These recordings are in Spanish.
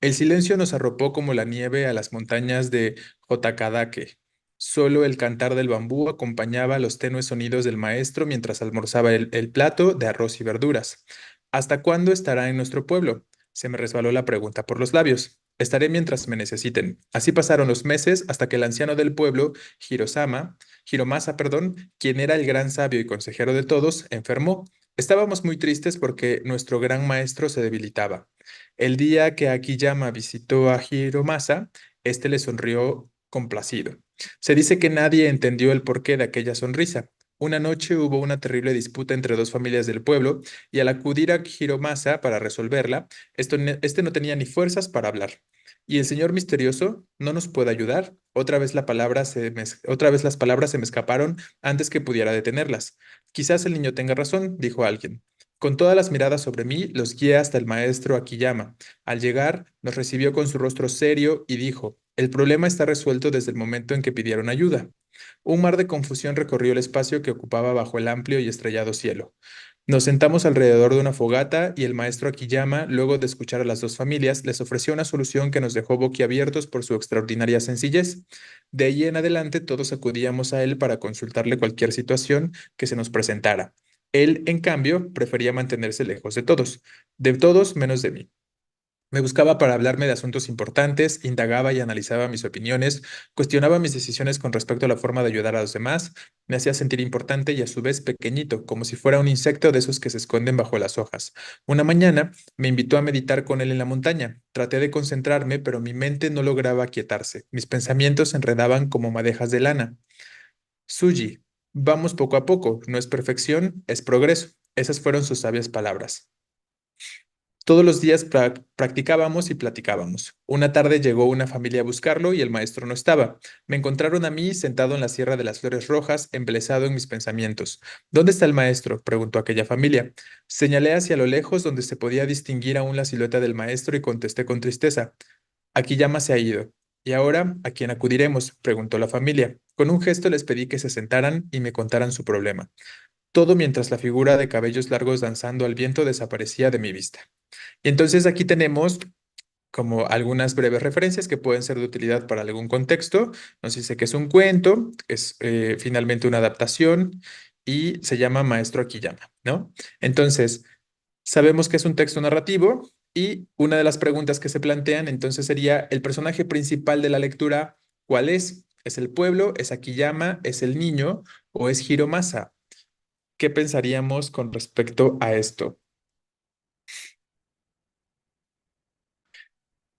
El silencio nos arropó como la nieve a las montañas de Jotakadake. Solo el cantar del bambú acompañaba los tenues sonidos del maestro mientras almorzaba el plato de arroz y verduras. ¿Hasta cuándo estará en nuestro pueblo? Se me resbaló la pregunta por los labios. Estaré mientras me necesiten. Así pasaron los meses hasta que el anciano del pueblo, Hiromasa, perdón, quien era el gran sabio y consejero de todos, enfermó. Estábamos muy tristes porque nuestro gran maestro se debilitaba. El día que Akiyama visitó a Hiromasa, este le sonrió complacido. Se dice que nadie entendió el porqué de aquella sonrisa. Una noche hubo una terrible disputa entre dos familias del pueblo y al acudir a Hiromasa para resolverla, este no tenía ni fuerzas para hablar. ¿Y el señor misterioso no nos puede ayudar? Otra vez las palabras se me escaparon antes que pudiera detenerlas. Quizás el niño tenga razón, dijo alguien. Con todas las miradas sobre mí, los guié hasta el maestro Akiyama. Al llegar, nos recibió con su rostro serio y dijo, el problema está resuelto desde el momento en que pidieron ayuda. Un mar de confusión recorrió el espacio que ocupaba bajo el amplio y estrellado cielo. Nos sentamos alrededor de una fogata y el maestro Akiyama, luego de escuchar a las dos familias, les ofreció una solución que nos dejó boquiabiertos por su extraordinaria sencillez. De ahí en adelante todos acudíamos a él para consultarle cualquier situación que se nos presentara. Él, en cambio, prefería mantenerse lejos de todos menos de mí. Me buscaba para hablarme de asuntos importantes, indagaba y analizaba mis opiniones, cuestionaba mis decisiones con respecto a la forma de ayudar a los demás, me hacía sentir importante y a su vez pequeñito, como si fuera un insecto de esos que se esconden bajo las hojas. Una mañana me invitó a meditar con él en la montaña. Traté de concentrarme, pero mi mente no lograba aquietarse. Mis pensamientos se enredaban como madejas de lana. Suji, vamos poco a poco, no es perfección, es progreso. Esas fueron sus sabias palabras. Todos los días practicábamos y platicábamos. Una tarde llegó una familia a buscarlo y el maestro no estaba. Me encontraron a mí sentado en la Sierra de las Flores Rojas, embelesado en mis pensamientos. ¿Dónde está el maestro?, preguntó aquella familia. Señalé hacia lo lejos donde se podía distinguir aún la silueta del maestro y contesté con tristeza. Akiyama se ha ido. ¿Y ahora a quién acudiremos?, preguntó la familia. Con un gesto les pedí que se sentaran y me contaran su problema. Todo mientras la figura de cabellos largos danzando al viento desaparecía de mi vista. Y entonces aquí tenemos como algunas breves referencias que pueden ser de utilidad para algún contexto. Nos dice que es un cuento, es finalmente una adaptación y se llama Maestro Akiyama, ¿no? Entonces, sabemos que es un texto narrativo y una de las preguntas que se plantean entonces sería, ¿el personaje principal de la lectura cuál es? ¿Es el pueblo? ¿Es Akiyama? ¿Es el niño? ¿O es Hiromasa? ¿Qué pensaríamos con respecto a esto?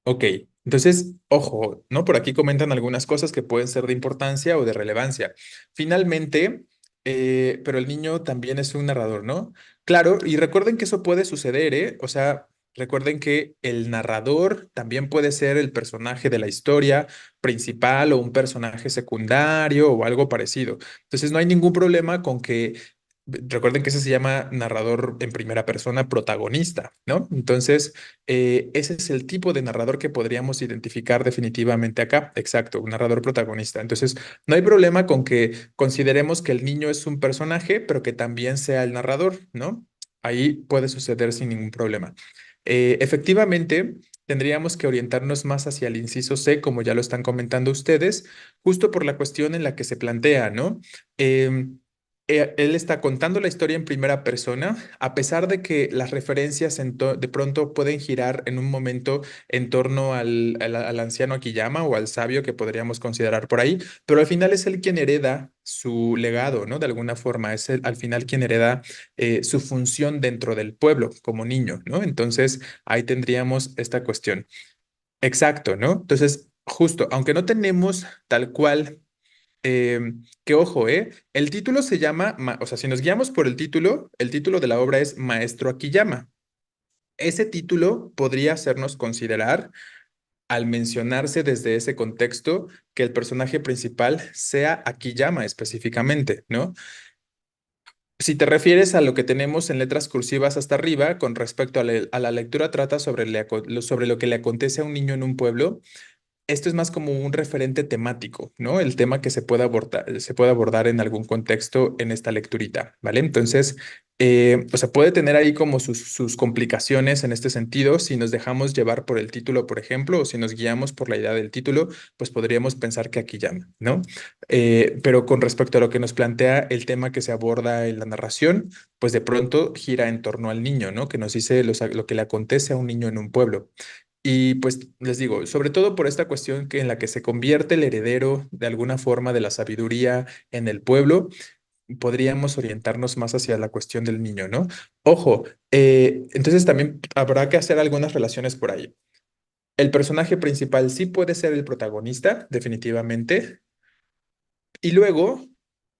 Ok, entonces, ojo, ¿no? Por aquí comentan algunas cosas que pueden ser de importancia o de relevancia. Finalmente, pero el niño también es un narrador, ¿no? Claro, y recuerden que eso puede suceder, ¿eh? O sea, recuerden que el narrador también puede ser el personaje de la historia principal o un personaje secundario o algo parecido. Entonces, no hay ningún problema con que recuerden que ese se llama narrador en primera persona protagonista, ¿no? Entonces, ese es el tipo de narrador que podríamos identificar definitivamente acá. Exacto, un narrador protagonista. Entonces, no hay problema con que consideremos que el niño es un personaje, pero que también sea el narrador, ¿no? Ahí puede suceder sin ningún problema. Efectivamente, tendríamos que orientarnos más hacia el inciso C, como ya lo están comentando ustedes, justo por la cuestión en la que se plantea, ¿no? Él está contando la historia en primera persona, a pesar de que las referencias de pronto pueden girar en un momento en torno al anciano Akiyama o al sabio que podríamos considerar por ahí, pero al final es él quien hereda su legado, ¿no? De alguna forma, es él al final quien hereda su función dentro del pueblo como niño, ¿no? Entonces ahí tendríamos esta cuestión. Exacto, ¿no? Entonces, justo, aunque no tenemos tal cual que ojo, el título se llama, o sea, si nos guiamos por el título de la obra es Maestro Akiyama. Ese título podría hacernos considerar, al mencionarse desde ese contexto, que el personaje principal sea Akiyama específicamente, ¿no? Si te refieres a lo que tenemos en letras cursivas hasta arriba, con respecto a la lectura, trata sobre, sobre lo que le acontece a un niño en un pueblo. Esto es más como un referente temático, ¿no? El tema que se puede abordar en algún contexto en esta lecturita, ¿vale? Entonces, o sea, puede tener ahí como sus complicaciones en este sentido. Si nos dejamos llevar por el título, por ejemplo, o si nos guiamos por la idea del título, pues podríamos pensar que aquí llama, ¿no? Pero con respecto a lo que nos plantea el tema que se aborda en la narración, pues de pronto gira en torno al niño, ¿no? Que nos dice lo que le acontece a un niño en un pueblo. Y pues les digo, sobre todo por esta cuestión que en la que se convierte el heredero de alguna forma de la sabiduría en el pueblo, podríamos orientarnos más hacia la cuestión del niño, ¿no? Ojo, entonces también habrá que hacer algunas relaciones por ahí. El personaje principal sí puede ser el protagonista, definitivamente, y luego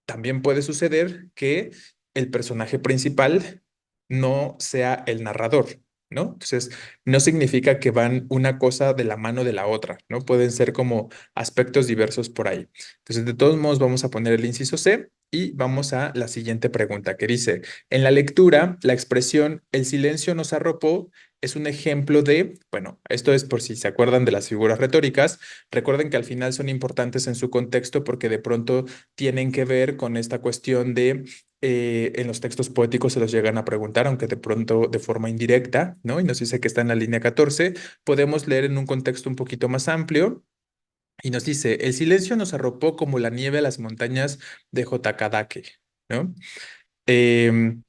también puede suceder que el personaje principal no sea el narrador, ¿no? Entonces, no significa que van una cosa de la mano de la otra, ¿no? Pueden ser como aspectos diversos por ahí. Entonces, de todos modos, vamos a poner el inciso C y vamos a la siguiente pregunta que dice, en la lectura, la expresión el silencio nos arropó es un ejemplo de, bueno, esto es por si se acuerdan de las figuras retóricas, recuerden que al final son importantes en su contexto porque de pronto tienen que ver con esta cuestión de, en los textos poéticos se los llegan a preguntar, aunque de pronto de forma indirecta, ¿no? Y nos dice que está en la línea 14, podemos leer en un contexto un poquito más amplio. Y nos dice, el silencio nos arropó como la nieve a las montañas de Jotakadake, ¿no? Em,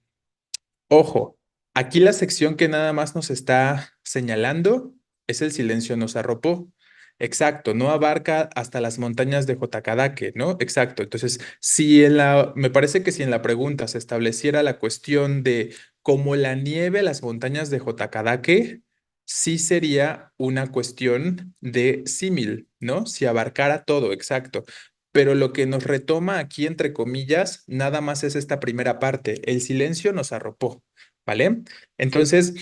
Ojo, aquí la sección que nada más nos está señalando es el silencio nos arropó. Exacto, no abarca hasta las montañas de Jotakadake, ¿no? Exacto. Entonces, si en me parece que si en la pregunta se estableciera la cuestión de como la nieve a las montañas de Jotakadake, sí sería una cuestión de símil, ¿no? Si abarcara todo, exacto. Pero lo que nos retoma aquí, entre comillas, nada más es esta primera parte. El silencio nos arropó, ¿vale? Entonces,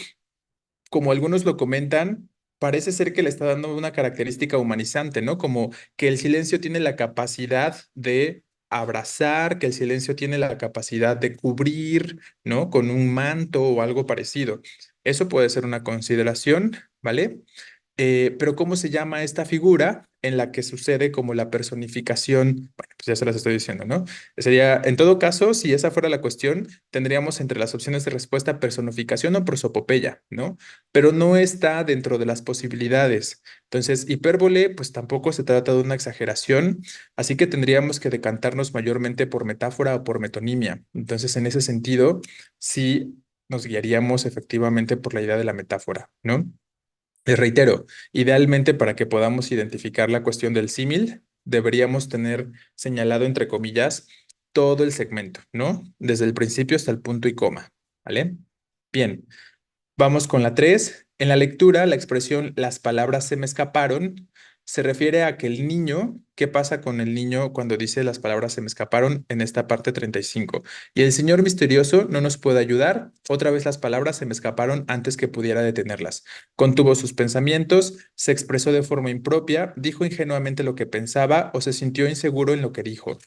como algunos lo comentan, parece ser que le está dando una característica humanizante, ¿no? Como que el silencio tiene la capacidad de abrazar, que el silencio tiene la capacidad de cubrir, ¿no? Con un manto o algo parecido. Eso puede ser una consideración, ¿vale? Pero ¿cómo se llama esta figura en la que sucede como la personificación? Bueno, pues ya se las estoy diciendo, ¿no? Sería, en todo caso, si esa fuera la cuestión, tendríamos entre las opciones de respuesta personificación o prosopopeya, ¿no? Pero no está dentro de las posibilidades. Entonces, hipérbole, pues tampoco se trata de una exageración, así que tendríamos que decantarnos mayormente por metáfora o por metonimia. Entonces, en ese sentido, sí nos guiaríamos efectivamente por la idea de la metáfora, ¿no? Les reitero, idealmente para que podamos identificar la cuestión del símil, deberíamos tener señalado entre comillas todo el segmento, ¿no? Desde el principio hasta el punto y coma, ¿vale? Bien, vamos con la 3. En la lectura, la expresión las palabras se me escaparon se refiere a que el niño, ¿qué pasa con el niño cuando dice las palabras se me escaparon en esta parte 35? Y el señor misterioso no nos puede ayudar. Otra vez las palabras se me escaparon antes que pudiera detenerlas. Contuvo sus pensamientos, se expresó de forma impropia, dijo ingenuamente lo que pensaba o se sintió inseguro en lo que dijo.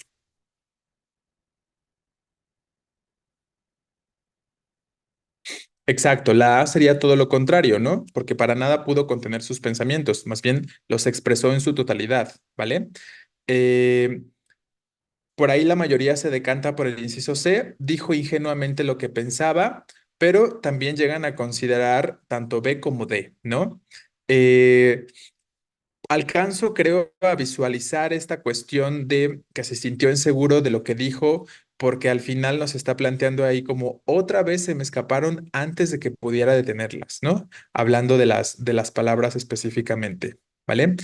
Exacto, la A sería todo lo contrario, ¿no? Porque para nada pudo contener sus pensamientos, más bien los expresó en su totalidad, ¿vale? Eh, por ahí la mayoría se decanta por el inciso C, dijo ingenuamente lo que pensaba, pero también llegan a considerar tanto B como D, ¿no? Eh, Alcanzo, creo, a visualizar esta cuestión de que se sintió inseguro de lo que dijo, porque al final nos está planteando ahí como otra vez se me escaparon antes de que pudiera detenerlas, ¿no? Hablando de las palabras específicamente, ¿vale?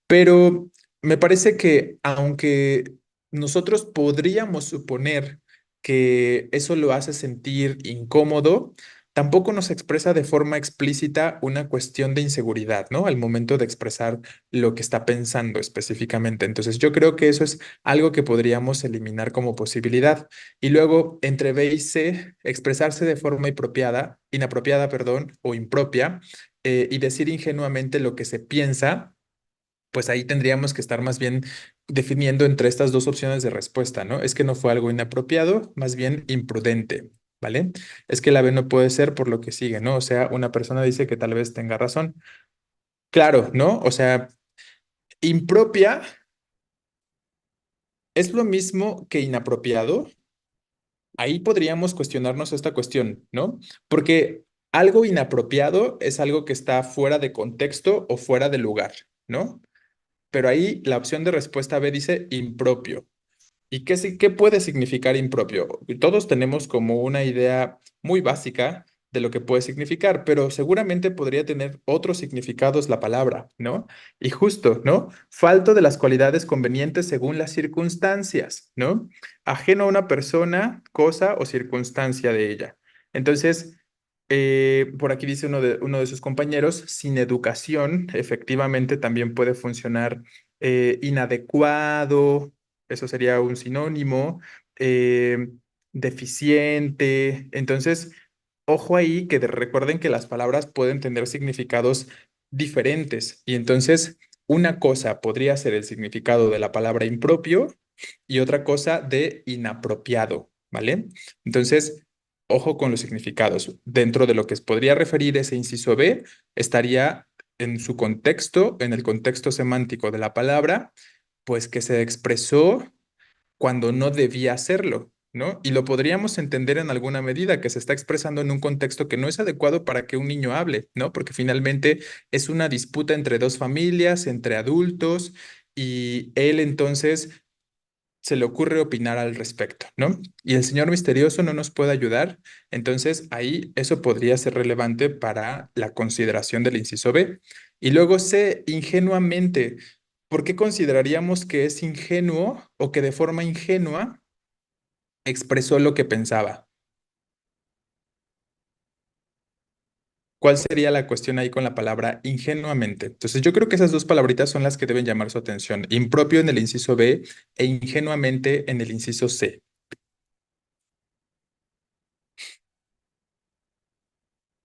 Pero me parece que aunque nosotros podríamos suponer que eso lo hace sentir incómodo, tampoco nos expresa de forma explícita una cuestión de inseguridad, ¿no? Al momento de expresar lo que está pensando específicamente. Entonces, yo creo que eso es algo que podríamos eliminar como posibilidad. Y luego, entre B y C, expresarse de forma inapropiada, perdón, o impropia, y decir ingenuamente lo que se piensa pues ahí tendríamos que estar más bien definiendo entre estas dos opciones de respuesta, ¿no? Es que no fue algo inapropiado, más bien imprudente, ¿vale? Es que la B no puede ser por lo que sigue, ¿no? O sea, una persona dice que tal vez tenga razón. Claro, ¿no? O sea, Impropia es lo mismo que inapropiado. Ahí podríamos cuestionarnos esta cuestión, ¿no? Porque algo inapropiado es algo que está fuera de contexto o fuera de lugar, ¿no? Pero ahí la opción de respuesta B dice impropio. ¿Y qué puede significar impropio? Todos tenemos como una idea muy básica de lo que puede significar, pero seguramente podría tener otros significados la palabra, ¿no? Y justo, ¿no? Falto de las cualidades convenientes según las circunstancias, ¿no? Ajeno a una persona, cosa o circunstancia de ella. Entonces, por aquí dice uno de sus compañeros, sin educación, efectivamente también puede funcionar inadecuado, eso sería un sinónimo, eh, deficiente. Entonces, ojo ahí que recuerden que las palabras pueden tener significados diferentes. Y entonces, una cosa podría ser el significado de la palabra impropio y otra cosa de inapropiado, ¿vale? Entonces, ojo con los significados. Dentro de lo que podría referir ese inciso B, estaría en su contexto, en el contexto semántico de la palabra, pues que se expresó cuando no debía hacerlo, ¿no? Y lo podríamos entender en alguna medida, que se está expresando en un contexto que no es adecuado para que un niño hable, ¿no? Porque finalmente es una disputa entre dos familias, entre adultos, y él entonces se le ocurre opinar al respecto, ¿no? Y el señor misterioso no nos puede ayudar, entonces ahí eso podría ser relevante para la consideración del inciso B. Y luego C, ingenuamente. ¿Por qué consideraríamos que es ingenuo o que de forma ingenua expresó lo que pensaba? ¿Cuál sería la cuestión ahí con la palabra ingenuamente? Entonces, yo creo que esas dos palabritas son las que deben llamar su atención. Impropio en el inciso B e ingenuamente en el inciso C.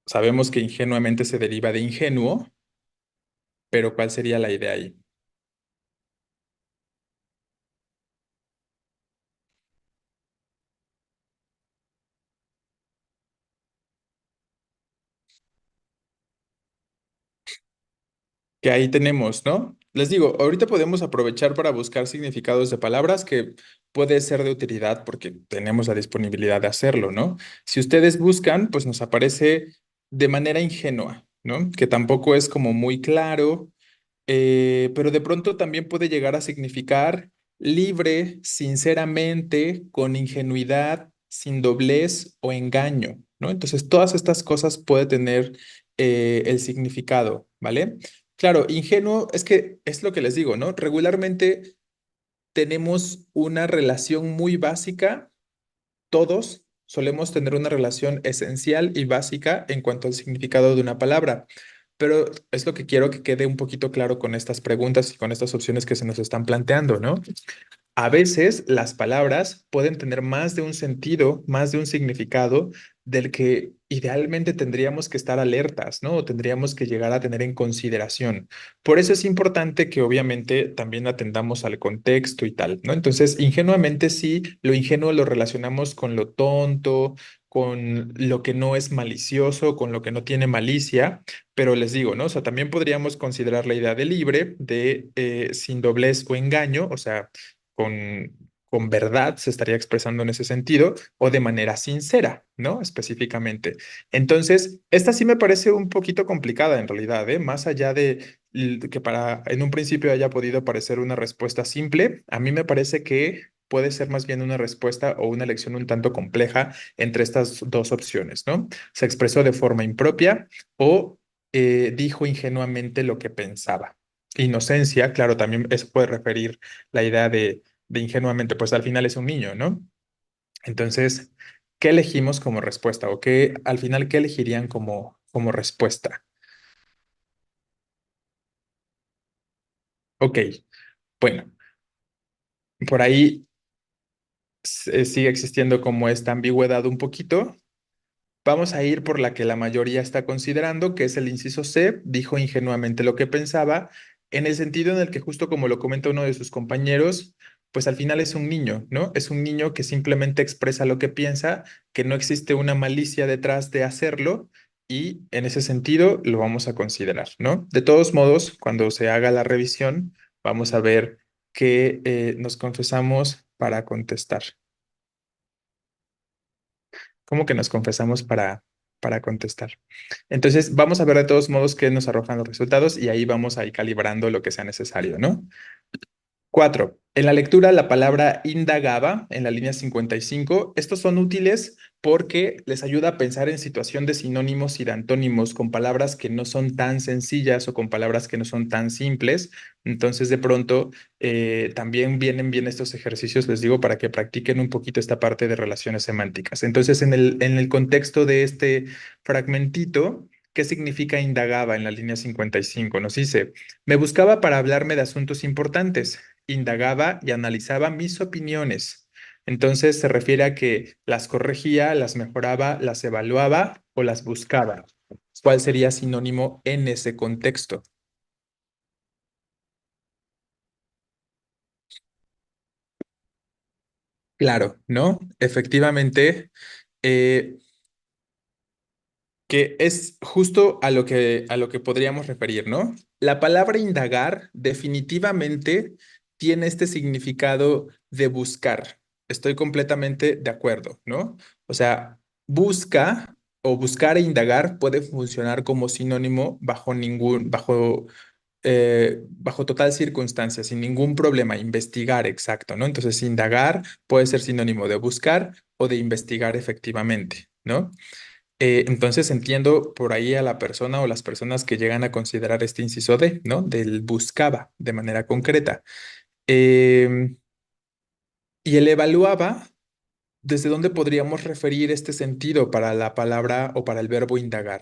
Sabemos que ingenuamente se deriva de ingenuo, pero ¿cuál sería la idea ahí? Que ahí tenemos, ¿no? Les digo, ahorita podemos aprovechar para buscar significados de palabras que puede ser de utilidad porque tenemos la disponibilidad de hacerlo, ¿no? Si ustedes buscan, pues nos aparece de manera ingenua, ¿no? Que tampoco es como muy claro, pero de pronto también puede llegar a significar libre, sinceramente, con ingenuidad, sin doblez o engaño, ¿no? Entonces, todas estas cosas puede tener el significado, ¿vale? Claro, ingenuo es que es lo que les digo, ¿no? Regularmente tenemos una relación muy básica, todos solemos tener una relación esencial y básica en cuanto al significado de una palabra. Pero es lo que quiero que quede un poquito claro con estas preguntas y con estas opciones que se nos están planteando, ¿no? A veces las palabras pueden tener más de un sentido, más de un significado del que idealmente tendríamos que estar alertas, ¿no? O tendríamos que llegar a tener en consideración. Por eso es importante que obviamente también atendamos al contexto y tal, ¿no? Entonces, ingenuamente sí, lo ingenuo lo relacionamos con lo tonto, con lo que no es malicioso, con lo que no tiene malicia, pero les digo, ¿no? O sea, también podríamos considerar la idea de libre, de sin doblez o engaño, o sea, con verdad se estaría expresando en ese sentido o de manera sincera, ¿no? Específicamente. Entonces, esta sí me parece un poquito complicada en realidad, ¿eh? Más allá de que para en un principio haya podido parecer una respuesta simple, a mí me parece que puede ser más bien una respuesta o una elección un tanto compleja entre estas dos opciones, ¿no? Se expresó de forma impropia o dijo ingenuamente lo que pensaba. Inocencia, claro, también eso puede referir la idea de ingenuamente, pues al final es un niño, ¿no? Entonces, ¿qué elegimos como respuesta? O qué, al final, ¿qué elegirían como respuesta? Ok, bueno, por ahí sigue existiendo como esta ambigüedad un poquito. Vamos a ir por la que la mayoría está considerando, que es el inciso C, dijo ingenuamente lo que pensaba, en el sentido en el que justo como lo comenta uno de sus compañeros, pues al final es un niño, ¿no? Es un niño que simplemente expresa lo que piensa, que no existe una malicia detrás de hacerlo y en ese sentido lo vamos a considerar, ¿no? De todos modos, cuando se haga la revisión, Vamos a ver qué nos confesamos para contestar. ¿Cómo que nos confesamos para contestar? Entonces, vamos a ver de todos modos qué nos arrojan los resultados y ahí vamos a ir calibrando lo que sea necesario, ¿no? 4. En la lectura, la palabra indagaba en la línea 55. Estos son útiles porque les ayuda a pensar en situación de sinónimos y de antónimos con palabras que no son tan sencillas o con palabras que no son tan simples. Entonces, de pronto, también vienen bien estos ejercicios, les digo, para que practiquen un poquito esta parte de relaciones semánticas. Entonces, en el contexto de este fragmentito, ¿qué significa indagaba en la línea 55? Nos dice, me buscaba para hablarme de asuntos importantes, indagaba y analizaba mis opiniones. Entonces se refiere a que las corregía, las mejoraba, las evaluaba o las buscaba. ¿Cuál sería sinónimo en ese contexto? Claro, ¿no? Efectivamente, eh, que es justo a lo que podríamos referir, ¿no? La palabra indagar definitivamente tiene este significado de buscar. Estoy completamente de acuerdo, ¿no? O sea, busca o buscar e indagar puede funcionar como sinónimo bajo total circunstancia, sin ningún problema, investigar, exacto, ¿no? Entonces, indagar puede ser sinónimo de buscar o de investigar efectivamente, ¿no? Entonces entiendo por ahí a la persona o las personas que llegan a considerar este inciso D, ¿no? Del buscaba de manera concreta. Em, y el evaluaba, ¿desde dónde podríamos referir este sentido para la palabra o para el verbo indagar?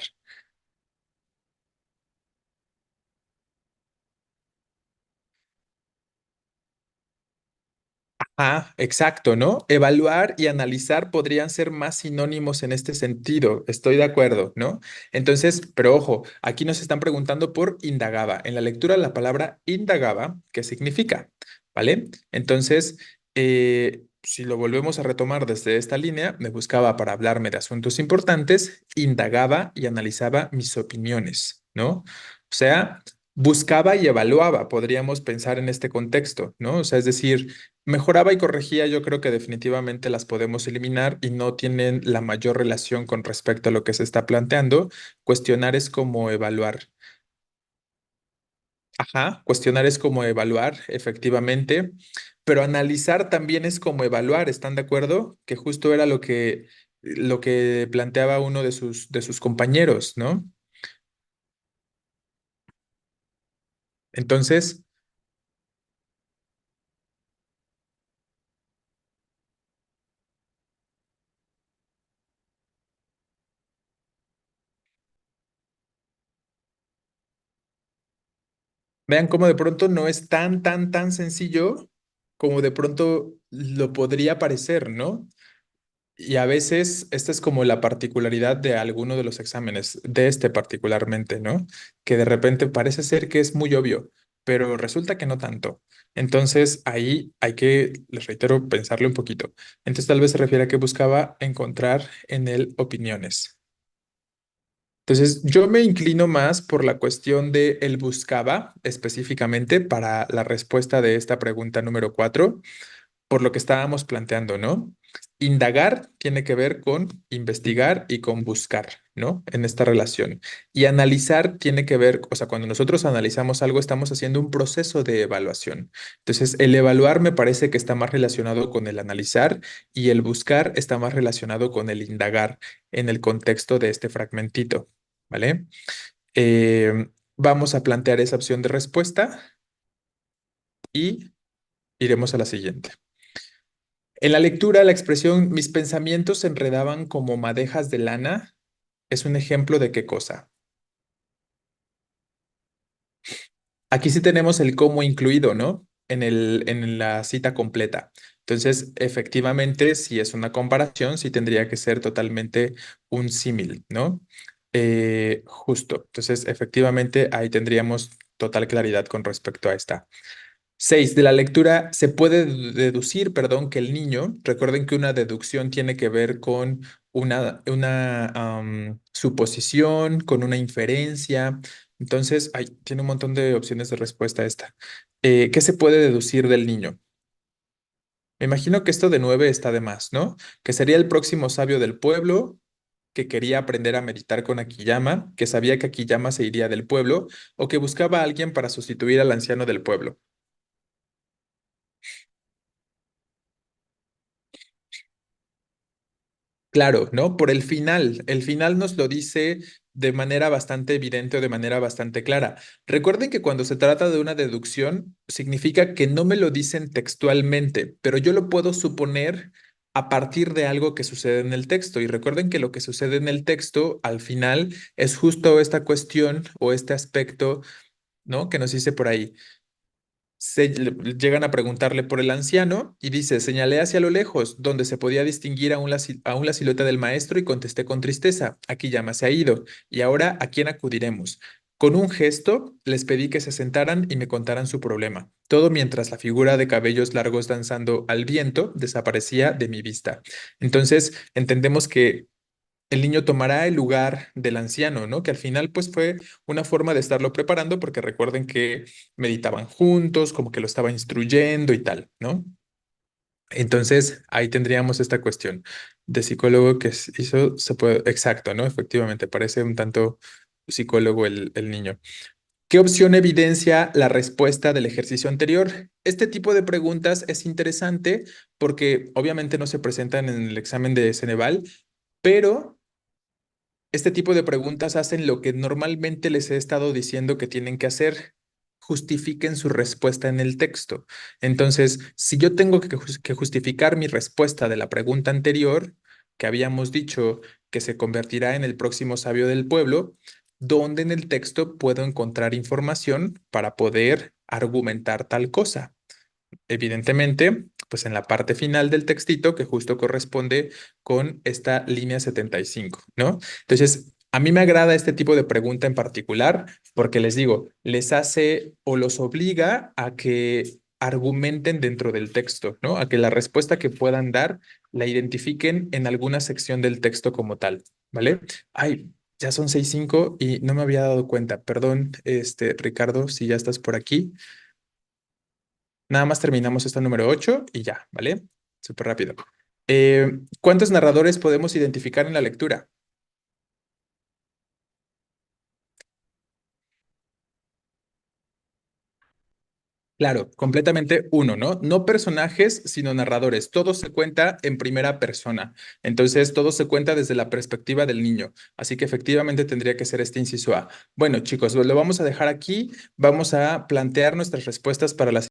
Ah, exacto, ¿no? Evaluar y analizar podrían ser más sinónimos en este sentido, estoy de acuerdo, ¿no? Entonces, pero ojo, aquí nos están preguntando por indagaba. En la lectura la palabra indagaba, ¿qué significa? ¿Vale? Entonces, si lo volvemos a retomar desde esta línea, me buscaba para hablarme de asuntos importantes, indagaba y analizaba mis opiniones, ¿no? O sea, buscaba y evaluaba, podríamos pensar en este contexto, ¿no? O sea, es decir, mejoraba y corregía, yo creo que definitivamente las podemos eliminar y no tienen la mayor relación con respecto a lo que se está planteando. Cuestionar es como evaluar. Ajá, cuestionar es como evaluar, efectivamente, pero analizar también es como evaluar, ¿están de acuerdo? Que justo era lo que planteaba uno de sus compañeros, ¿no? Entonces, vean cómo de pronto no es tan, tan, tan sencillo como de pronto lo podría parecer, ¿no? Y a veces esta es como la particularidad de alguno de los exámenes, de este particularmente, ¿no? Que de repente parece ser que es muy obvio, pero resulta que no tanto. Entonces ahí hay que, les reitero, pensarle un poquito. Entonces tal vez se refiere a que buscaba encontrar en él opiniones. Entonces yo me inclino más por la cuestión de él buscaba específicamente para la respuesta de esta pregunta número 4 por lo que estábamos planteando, ¿no? Indagar tiene que ver con investigar y con buscar, ¿no? En esta relación. Y analizar tiene que ver, o sea, cuando nosotros analizamos algo, estamos haciendo un proceso de evaluación. Entonces, el evaluar me parece que está más relacionado con el analizar y el buscar está más relacionado con el indagar en el contexto de este fragmentito, ¿vale? Vamos a plantear esa opción de respuesta y iremos a la siguiente. En la lectura, la expresión mis pensamientos se enredaban como madejas de lana es un ejemplo de qué cosa. Aquí sí tenemos el cómo incluido, ¿no? En la cita completa. Entonces, efectivamente, si es una comparación, sí tendría que ser totalmente un símil, ¿no? Justo. Entonces, efectivamente, ahí tendríamos total claridad con respecto a esta. 6. De la lectura se puede deducir, perdón, que el niño, recuerden que una deducción tiene que ver con una suposición, con una inferencia, Entonces, ay, tiene un montón de opciones de respuesta esta. ¿Qué se puede deducir del niño? Me imagino que esto de 9 está de más, ¿no? Que sería el próximo sabio del pueblo, que quería aprender a meditar con Akiyama, que sabía que Akiyama se iría del pueblo, o que buscaba a alguien para sustituir al anciano del pueblo. Claro, ¿no? Por el final nos lo dice de manera bastante evidente o de manera bastante clara. Recuerden que cuando se trata de una deducción, significa que no me lo dicen textualmente, pero yo lo puedo suponer a partir de algo que sucede en el texto. Y recuerden que lo que sucede en el texto al final es justo esta cuestión o este aspecto, ¿no? Que nos dice por ahí llegan a preguntarle por el anciano y dice, señalé hacia lo lejos, donde se podía distinguir aún la silueta del maestro y contesté con tristeza, aquí llama se ha ido, y ahora ¿a quién acudiremos? Con un gesto les pedí que se sentaran y me contaran su problema, todo mientras la figura de cabellos largos danzando al viento desaparecía de mi vista. Entonces, entendemos que el niño tomará el lugar del anciano, ¿no? Que al final pues fue una forma de estarlo preparando porque recuerden que meditaban juntos, como que lo estaba instruyendo y tal, ¿no? Entonces ahí tendríamos esta cuestión de psicólogo que hizo, se puede, exacto, ¿no? Efectivamente, parece un tanto psicólogo el niño. ¿Qué opción evidencia la respuesta del ejercicio anterior? Este tipo de preguntas es interesante porque obviamente no se presentan en el examen de Ceneval, pero este tipo de preguntas hacen lo que normalmente les he estado diciendo que tienen que hacer. Justifiquen su respuesta en el texto. Entonces, si yo tengo que justificar mi respuesta de la pregunta anterior, que habíamos dicho que se convertirá en el próximo sabio del pueblo, ¿dónde en el texto puedo encontrar información para poder argumentar tal cosa? Evidentemente, pues en la parte final del textito que justo corresponde con esta línea 75, ¿no? Entonces, a mí me agrada este tipo de pregunta en particular porque les digo, les hace o los obliga a que argumenten dentro del texto, ¿no? A que la respuesta que puedan dar la identifiquen en alguna sección del texto como tal, ¿vale? Ay, ya son 6:05 y no me había dado cuenta. Perdón, Ricardo, si ya estás por aquí. Nada más terminamos esta número 8 y ya, ¿vale? Súper rápido. ¿Cuántos narradores podemos identificar en la lectura? Claro, completamente uno, ¿no? No personajes, sino narradores. Todo se cuenta en primera persona. Entonces, todo se cuenta desde la perspectiva del niño. Así que efectivamente tendría que ser este inciso A. Bueno, chicos, lo vamos a dejar aquí. Vamos a plantear nuestras respuestas para las